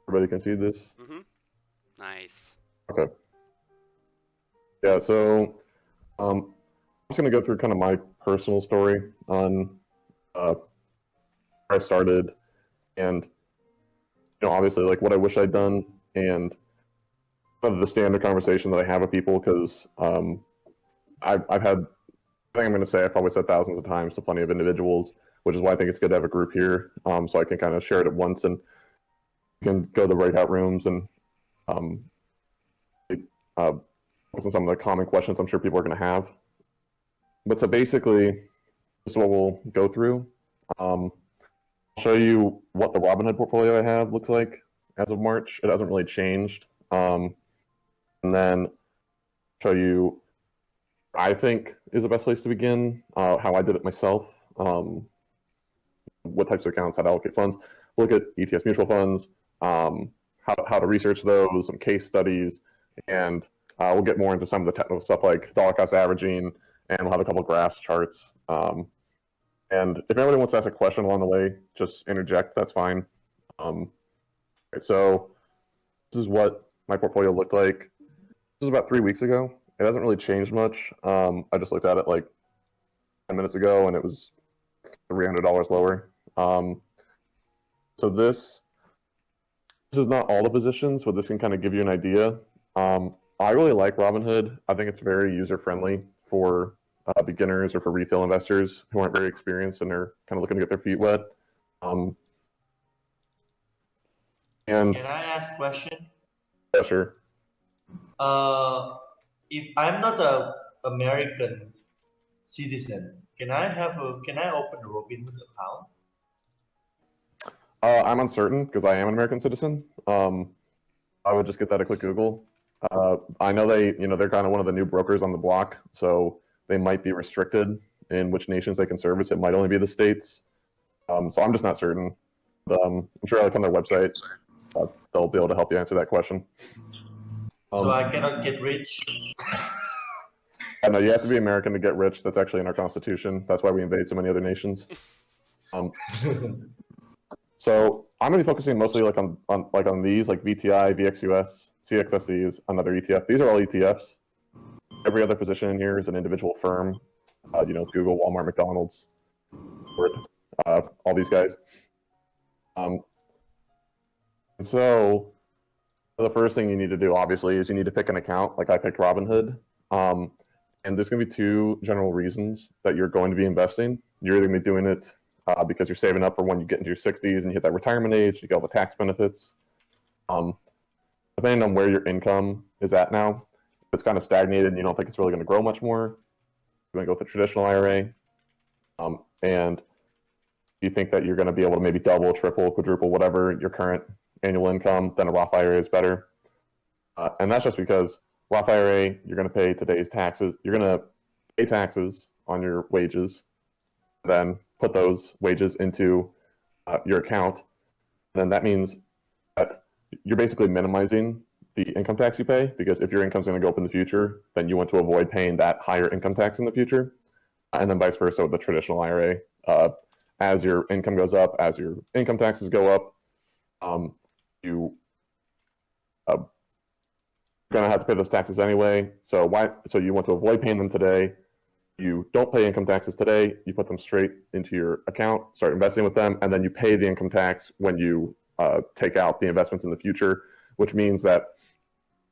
Everybody can see this? Mm-hmm. Nice. Okay. Yeah, so I'm just going to go through kind of my personal story on where I started and, obviously like what I wish I'd done and kind of the standard conversation that I have with people because I've had, I think I'm going to say I've probably said thousands of times to plenty of individuals, which is why I think it's good to have a group here so I can kind of share it at once and you can go to the breakout rooms and um, uh, focus on some of the common questions I'm sure people are going to have. But so basically, this is what we'll go through. I'll show you what the Robinhood portfolio I have looks like as of March. It hasn't really changed. And then show you I think is the best place to begin, how I did it myself, what types of accounts, how to allocate funds, look at ETFs mutual funds, how to research those, some case studies, and we'll get more into some of the technical stuff like dollar cost averaging, and we'll have a couple of graphs, charts. And if anybody wants to ask a question along the way, just interject, that's fine. So this is what my portfolio looked like. This is about 3 weeks ago. It hasn't really changed much. I just looked at it like 10 minutes ago and it was $300 lower. So this is not all the positions, but this can kind of give you an idea. I really like Robinhood. I think it's very user friendly for beginners or for retail investors who aren't very experienced and they're kind of looking to get their feet wet. And Can I ask a question? yeah, sure. If I'm not a American citizen, can I open a Robinhood account? I'm uncertain because I am an American citizen. I would just get that a quick Google. I know they're kind of one of the new brokers on the block, so they might be restricted in which nations they can service. It might only be the states. So I'm just not certain. But, I'm sure like on their website, they'll be able to help you answer that question. So I cannot get rich. I know you have to be American to get rich. That's actually in our constitution. That's why we invade so many other nations. So I'm going to be focusing mostly like on these like VTI, VXUS, CXSE is another ETF. These are all ETFs. Every other position in here is an individual firm. Google, Walmart, McDonald's, Ford, all these guys. And so the first thing you need to do, obviously, is you need to pick an account. Like I picked Robinhood. And there's going to be two general reasons that you're going to be investing. You're either going to be doing it because you're saving up for when you get into your 60s and you hit that retirement age, you get all the tax benefits. Depending on where your income is at now, if it's kind of stagnated and you don't think it's really going to grow much more, you're going to go with the traditional IRA. And you think that you're going to be able to maybe double, triple, quadruple, whatever your current annual income, then a Roth IRA is better. And that's just because Roth IRA, you're going to pay today's taxes. You're going to pay taxes on your wages, then put those wages into your account. And then that means that you're basically minimizing the income tax you pay, because if your income's going to go up in the future, then you want to avoid paying that higher income tax in the future. And then vice versa with the traditional IRA. As your income goes up, as your income taxes go up, you going to have to pay those taxes anyway. So you want to avoid paying them today. You don't pay income taxes today. You put them straight into your account, start investing with them, and then you pay the income tax when you take out the investments in the future, which means that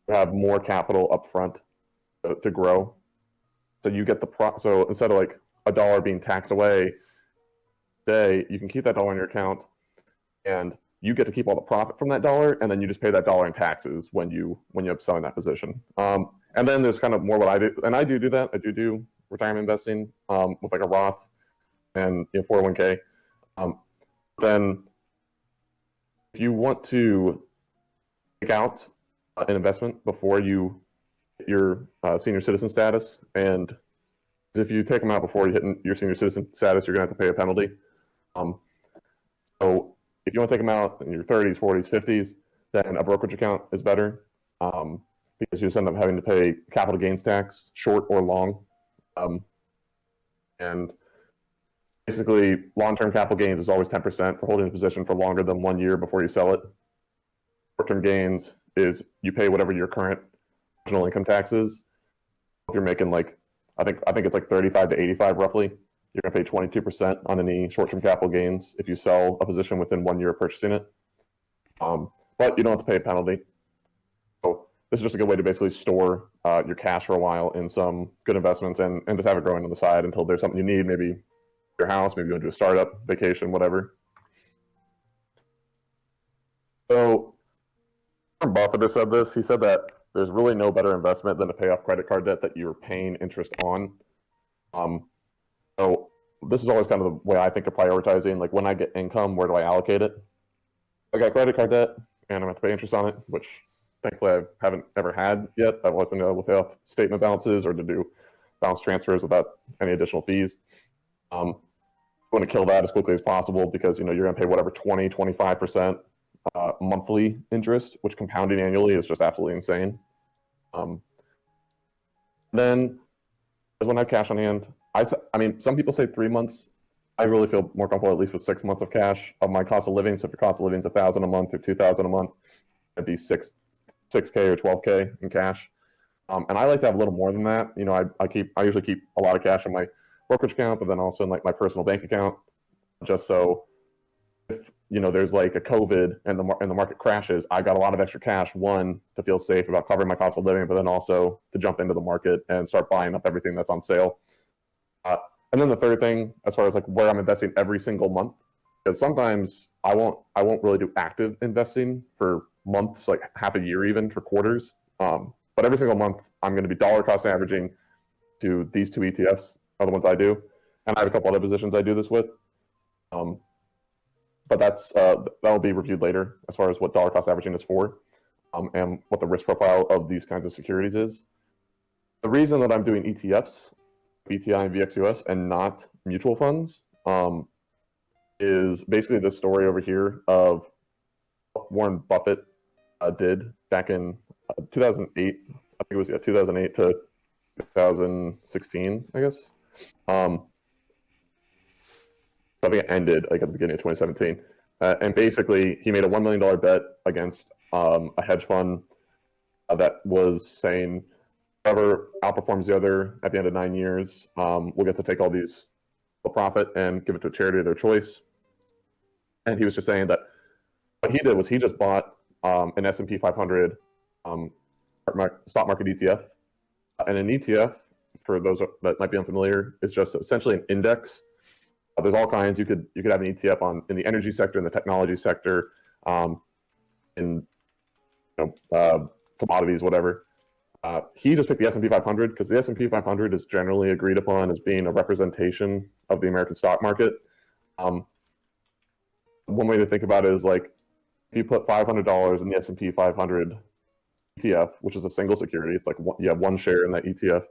you have more capital up front to grow. So you get so instead of like $1 being taxed away today, you can keep that dollar in your account and you get to keep all the profit from that dollar, and then you just pay that dollar in taxes when you end up selling that position. And then there's kind of more what I do, and I do that. I do retirement investing with like a Roth and 401k. Then if you want to take out an investment before you hit your senior citizen status, and if you take them out before you hit your senior citizen status, you're going to have to pay a penalty. So if you want to take them out in your 30s, 40s, 50s, then a brokerage account is better because you just end up having to pay capital gains tax, short or long. And basically, long-term capital gains is always 10% for holding a position for longer than 1 year before you sell it. short-term gains is you pay whatever your current marginal income tax is. If you're making like, I think it's like 35 to 85 roughly, you're gonna pay 22% on any short-term capital gains if you sell a position within 1 year of purchasing it. But you don't have to pay a penalty. So this is just a good way to basically store your cash for a while in some good investments and just have it growing on the side until there's something you need, maybe your house, maybe you want to do a startup, vacation, whatever. So Warren Buffett has said this. He said that there's really no better investment than to pay off credit card debt that you're paying interest on. So this is always kind of the way I think of prioritizing. Like when I get income, where do I allocate it? I got credit card debt, and I'm gonna have to pay interest on it, which thankfully I haven't ever had yet. I've always been able to pay off statement balances or to do balance transfers without any additional fees. I want to kill that as quickly as possible because you're going to pay whatever 20-25% monthly interest, which compounding annually is just absolutely insane. Then when I have cash on hand, I mean, some people say 3 months. I really feel more comfortable at least with 6 months of cash of my cost of living. So if your cost of living is $1,000 a month or $2,000 a month, it'd be $6K or $12K in cash. And I like to have a little more than that. I usually keep a lot of cash in my brokerage account, but then also in like my personal bank account, just so if there's like a COVID and the market crashes, I got a lot of extra cash. One, to feel safe about covering my cost of living, but then also to jump into the market and start buying up everything that's on sale. And then the third thing, as far as like where I'm investing every single month, because sometimes I won't really do active investing for months, like half a year, even for quarters. But every single month, I'm going to be dollar cost averaging to these two ETFs are the ones I do, and I have a couple other positions I do this with. But that'll be reviewed later as far as what dollar cost averaging is for, and what the risk profile of these kinds of securities is. The reason that I'm doing ETFs, VTI and VXUS, and not mutual funds, is basically this story over here of what Warren Buffett did back in 2008. I think it was 2008 to 2016, I guess. I think it ended like at the beginning of 2017. And basically, he made a $1 million bet against a hedge fund that was saying, whoever outperforms the other at the end of 9 years will get to take all these profit and give it to a charity of their choice. And he was just saying that what he did was he just bought an S&P 500 stock market ETF. And an ETF, for those that might be unfamiliar, is just essentially an index. There's all kinds. You could have an ETF in the energy sector, in the technology sector, in commodities, whatever. He just picked the S&P 500 because the S&P 500 is generally agreed upon as being a representation of the American stock market. One way to think about it is like if you put $500 in the S&P 500 ETF, which is a single security, it's like you have one share in that ETF.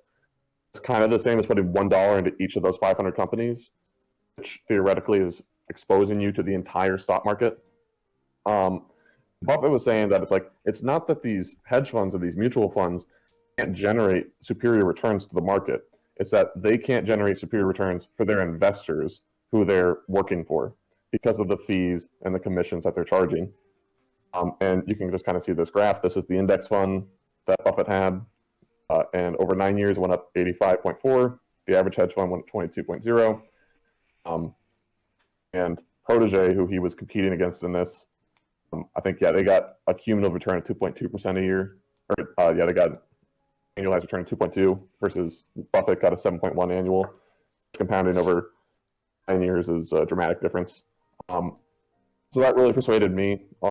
It's kind of the same as putting $1 into each of those 500 companies, which theoretically is exposing you to the entire stock market. Buffett was saying that it's not that these hedge funds or these mutual funds can't generate superior returns to the market. It's that they can't generate superior returns for their investors who they're working for because of the fees and the commissions that they're charging. And you can just kind of see this graph. This is the index fund that Buffett had. And over 9 years, went up 85.4. The average hedge fund went 22.0. And Protege, who he was competing against in this, I think, they got a cumulative return of 2.2% a year. They got annualized return of 2.2 versus Buffett got a 7.1 annual. Compounding over 9 years is a dramatic difference. So that really persuaded me